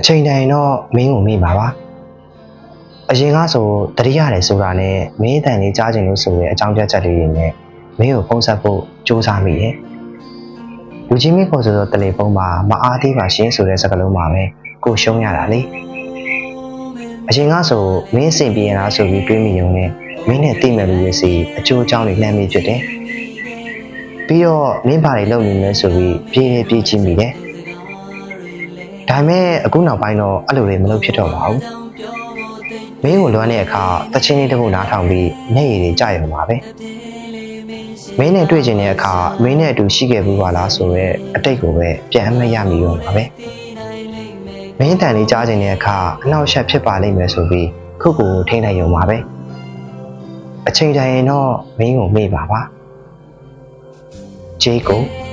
အချိန်တိုင်းတော့မင်းကိုမေ့ပါပါအရင်ကဆိုတတိရတယ်ဆိုတာနဲ့မင်းအတန်လေးကြားချင်လို့ဆိုတဲ့အကြောင်းပြချက်လေးတွေနဲ့မင်းကိုဖုန်းဆက်ဖို့စူးစမ်းမိတယ်လူကြီးမင်းခေါ်ဆိုတော့တယ်လီဖုန်းမှာမအားသေးပါရှင်ဆိုတဲ့စကားလုံးမှာပဲကိုရှုံးရတာလေအရင်ကဆိုမင်းအဆင်ပြေရလားဆိုပြီးတွေးမိရုံနဲ့မင်းနဲ့တိမဲ့လူတွေစီအကျိုးအကြောင်းတွေလှမ်းမိဖြစ်တယ်ပြီးတော့မင်းဘာတွေလုပ်နေလဲဆိုပြီးပြေးကြည့်မိတယ်ဒါပေမဲ့အခုနောက်ပိုင်းတော့အဲ့လိုတွေမလုပ်ဖြစ်တော့ပါဘူးမင်းကိုလွမ်းတဲ့အခါတချင်းလေးတစ်ခုနားထောင်ပြီးမျက်ရည်တွေကျရုံပါပဲမင်းနဲ့တွေ့ကျင်တဲ့အခါမင်းနဲ့အတူရှိခဲ့ဘူးပါလားဆိုတော့အတိတ်ကိုပဲပြန်အမှတ်ရမိရုံပါပဲမင်းတန်လေးကြားကျင်တဲ့အခါအနောက်ရှက်ဖြစ်ပါလိမ့်မယ်ဆိုပြီးခုတ်ကိုထိန်းလိုက်ရုံပါပဲအချိန်တိုင်းတော့မင်းကိုမေ့ပါပါဂျေးကို